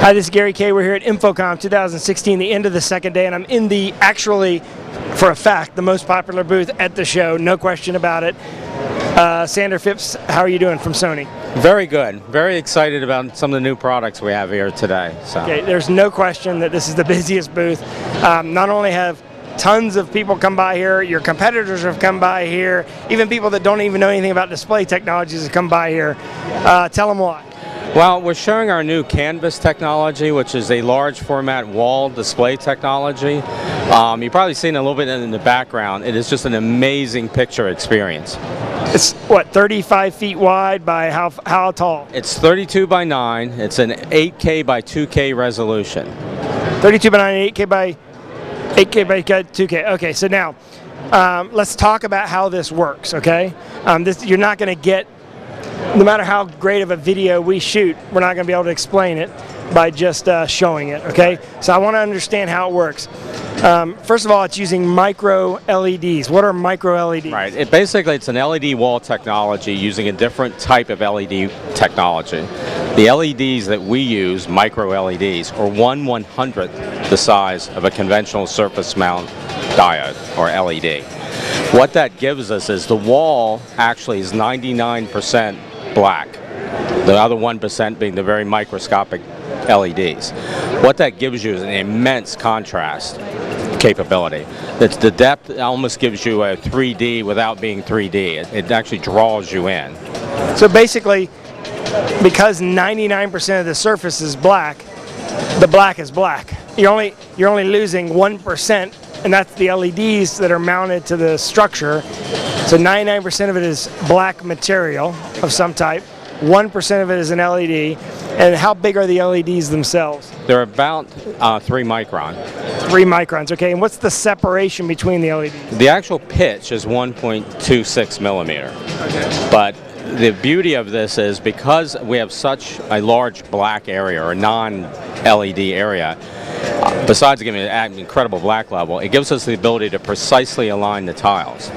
Hi, this is Gary Kay. We're here at InfoComm 2016, the end of the second day, and I'm in the, actually, for a fact, the most popular booth at the show, no question about it. Sander Phipps, how are you doing from Sony? Very good. Very excited about some of the new products we have here today. So. Okay, there's no question that this is the busiest booth. Not only have tons of people come by here, your competitors have come by here, even people that don't even know anything about display technologies have come by here. Tell them why. Well, we're showing our new Canvas technology, which is a large format wall display technology. You've probably seen it a little bit in the background. It is just an amazing picture experience. It's what, 35 feet wide by how tall? It's 32 by 9. It's an 8K by 2K resolution. 32 by 9, 8K by 2K. Okay, so now let's talk about how this works. Okay, you're not going to get. No matter how great of a video we shoot, we're not going to be able to explain it by just showing it, okay? So I want to understand how it works. First of all, it's using micro LEDs. What are micro LEDs? Right. It's an LED wall technology using a different type of LED technology. The LEDs that we use, micro LEDs, are 1/100th the size of a conventional surface mount diode, or LED. What that gives us is the wall actually is 99% black, the other 1% being the very microscopic LEDs. What that gives you is an immense contrast capability. It's the depth almost gives you a 3D without being 3D. It actually draws you in. So basically, because 99% of the surface is black, the black is black. You're only losing 1%. And that's the LEDs that are mounted to the structure. So 99% of it is black material of some type, 1% of it is an LED. And how big are the LEDs themselves? They're about 3 micron. 3 microns, okay. And what's the separation between the LEDs? The actual pitch is 1.26 millimeter. Okay. But the beauty of this is because we have such a large black area or non-LED area, besides giving it an incredible black level, it gives us the ability to precisely align the tiles.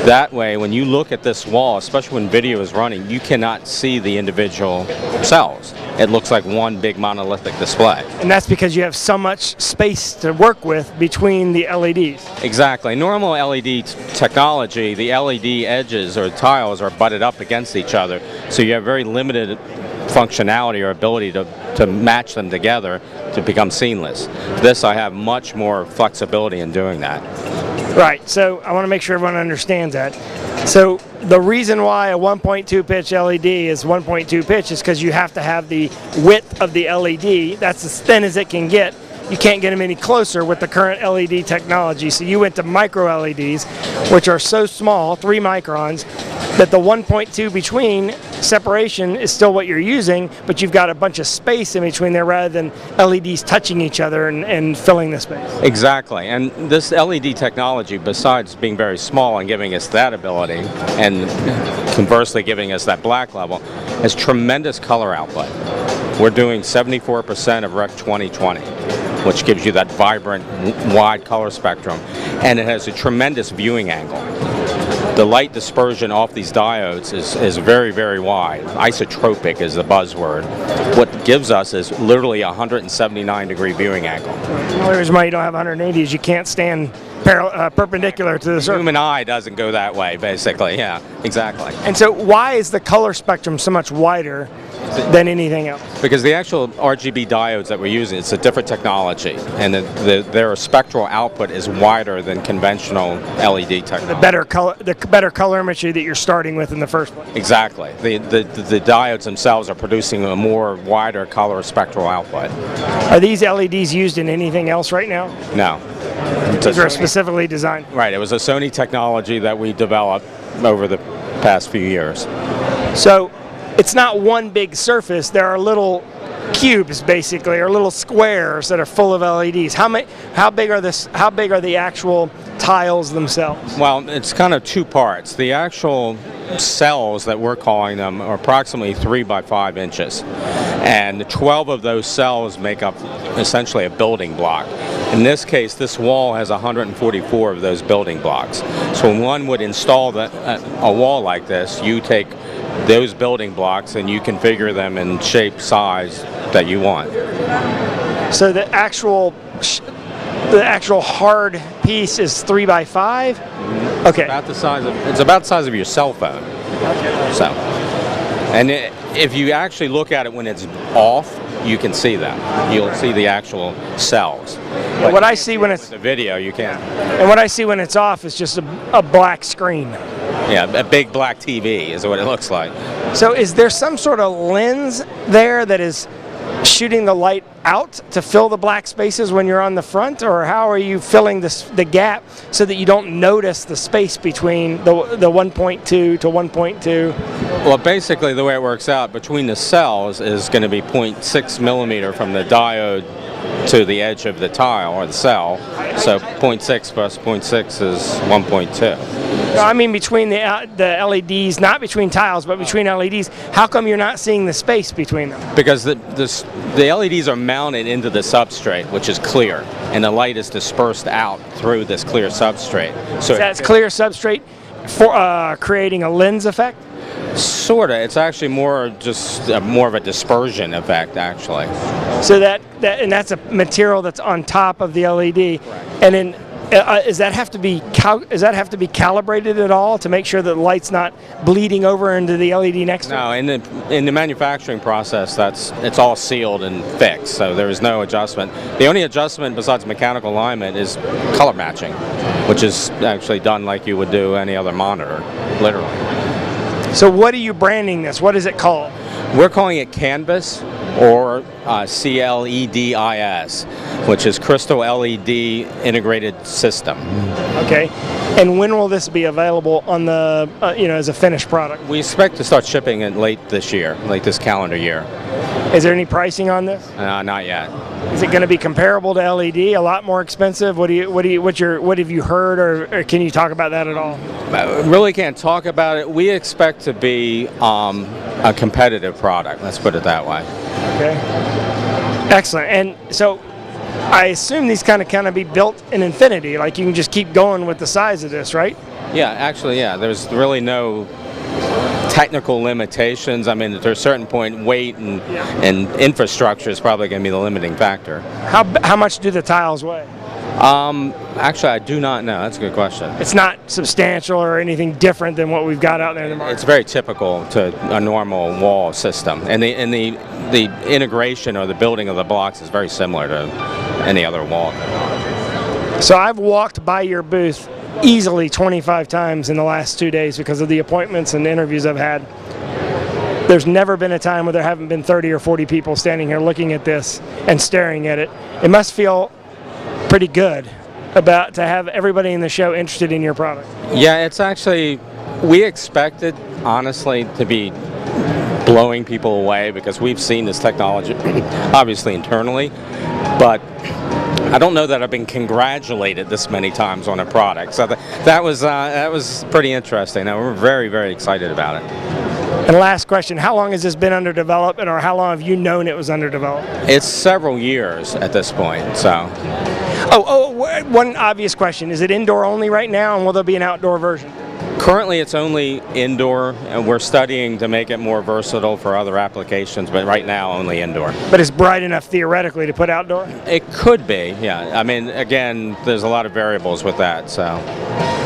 That way, when you look at this wall, especially when video is running, you cannot see the individual cells. It looks like one big monolithic display. And that's because you have so much space to work with between the LEDs. Exactly. Normal LED technology, the LED edges or tiles are butted up against each other, so you have very limited functionality or ability to match them together to become seamless. This, I have much more flexibility in doing that. Right, so I want to make sure everyone understands that. So the reason why a 1.2 pitch LED is 1.2 pitch is because you have to have the width of the LED. That's as thin as it can get. You can't get them any closer with the current LED technology. So you went to micro LEDs, which are so small, 3 microns, that the 1.2 between separation is still what you're using, but you've got a bunch of space in between there rather than LEDs touching each other and filling the space. Exactly, and this LED technology, besides being very small and giving us that ability, and conversely giving us that black level, has tremendous color output. We're doing 74% of Rec 2020. Which gives you that vibrant, wide color spectrum, and it has a tremendous viewing angle. The light dispersion off these diodes is very, very wide. Isotropic is the buzzword. What it gives us is literally a 179-degree viewing angle. The only reason why you don't have 180 is you can't stand perpendicular to the surface. The human eye doesn't go that way, basically. Yeah, exactly. And so why is the color spectrum so much wider than anything else? Because the actual RGB diodes that we're using, it's a different technology, and their spectral output is wider than conventional LED technology. The better colorimetry that you're starting with in the first place. Exactly. The diodes themselves are producing a more wider color spectral output. Are these LEDs used in anything else right now? No. These are specifically designed. Right. It was a Sony technology that we developed over the past few years. So it's not one big surface. There are little cubes, basically, or little squares that are full of LEDs. How big are the actual tiles themselves? Well, it's kind of 2 parts. The actual cells that we're calling them are approximately 3 by 5 inches, and 12 of those cells make up essentially a building block. In this case, this wall has 144 of those building blocks. So when one would install a wall like this, you take those building blocks and you configure them in shape, size, that you want. So the actual hard piece is 3 by 5. Okay. It's about the size of your cell phone. Okay. So, and if you actually look at it when it's off, you can see that. You'll see the actual cells. Yeah, what I see when it's the video, you can't. And what I see when it's off is just a black screen. Yeah, a big black TV is what it looks like. So is there some sort of lens there that is shooting the light out to fill the black spaces when you're on the front, or how are you filling the gap so that you don't notice the space between the 1.2 to 1.2? Well, basically the way it works out between the cells is going to be 0.6 millimeter from the diode to the edge of the tile or the cell. So 0.6 plus 0.6 is 1.2. No, I mean between the LEDs, not between tiles, but between LEDs. How come you're not seeing the space between them? Because the LEDs are mounted into the substrate, which is clear, and the light is dispersed out through this clear substrate. So that's clear substrate for creating a lens effect? Sorta. It's actually more of a dispersion effect, actually. So that's a material that's on top of the LED, right. And then does that have to be calibrated at all to make sure that the light's not bleeding over into the LED next to it? No, in the manufacturing process, it's all sealed and fixed, so there is no adjustment. The only adjustment besides mechanical alignment is color matching, which is actually done like you would do any other monitor, literally. So what are you branding this? What is it called? We're calling it Canvas, or CLEDIS, which is Crystal LED Integrated System. Okay. And when will this be available on the, as a finished product? We expect to start shipping it late this calendar year. Is there any pricing on this? Not yet. Is it going to be comparable to LED? A lot more expensive? What have you heard, or can you talk about that at all? I really can't talk about it. We expect to be a competitive product. Let's put it that way. Okay. Excellent. And so, I assume these kind of be built in infinity. Like you can just keep going with the size of this, right? Yeah. Actually, yeah. There's really no technical limitations. I mean, at a certain point, weight and infrastructure is probably going to be the limiting factor. How much do the tiles weigh? Actually, I do not know. That's a good question. It's not substantial or anything different than what we've got out there in the market. It's very typical to a normal wall system, and the integration or the building of the blocks is very similar to any other wall. So I've walked by your booth easily 25 times in the last 2 days because of the appointments and interviews I've had. There's never been a time where there haven't been 30 or 40 people standing here looking at this and staring at it. It must feel pretty good to have everybody in the show interested in your product. Yeah, it's actually, we expected, honestly, to be blowing people away because we've seen this technology, obviously internally, but I don't know that I've been congratulated this many times on a product. So that was pretty interesting. We're very, very excited about it. And last question, how long has this been under development, or how long have you known it was under development? It's several years at this point, so. One obvious question, is it indoor only right now, and will there be an outdoor version? Currently it's only indoor, and we're studying to make it more versatile for other applications, but right now only indoor. But it's bright enough theoretically to put outdoor? It could be, yeah. I mean, again, there's a lot of variables with that, so.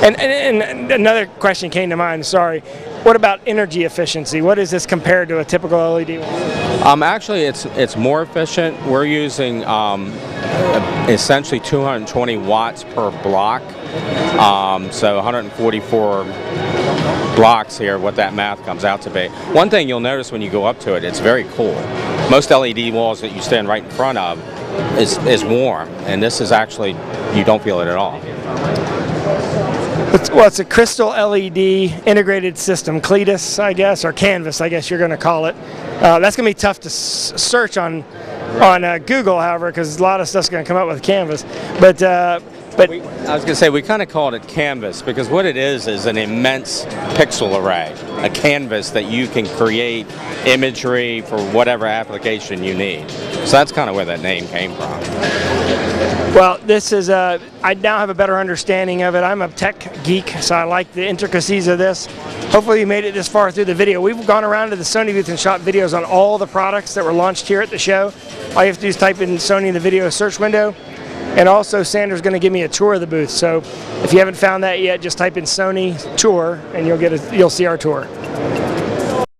And another question came to mind, sorry. What about energy efficiency? What is this compared to a typical LED wall? Actually, it's more efficient. We're using essentially 220 watts per block. So 144 blocks here, what that math comes out to be. One thing you'll notice when you go up to it, it's very cool. Most LED walls that you stand right in front of is warm, and this is actually, you don't feel it at all. It's a crystal LED integrated system, CLEDIS, I guess, or Canvas, I guess you're going to call it. That's going to be tough to search on Google, however, because a lot of stuff's going to come up with Canvas. But I was going to say, we kind of called it Canvas because what it is an immense pixel array, a canvas that you can create imagery for whatever application you need. So that's kind of where that name came from. Well, this is I now have a better understanding of it. I'm a tech geek, so I like the intricacies of this. Hopefully you made it this far through the video. We've gone around to the Sony booth and shot videos on all the products that were launched here at the show. All you have to do is type in Sony in the video search window. And also Sanders going to give me a tour of the booth. So if you haven't found that yet, just type in Sony tour and you'll see our tour.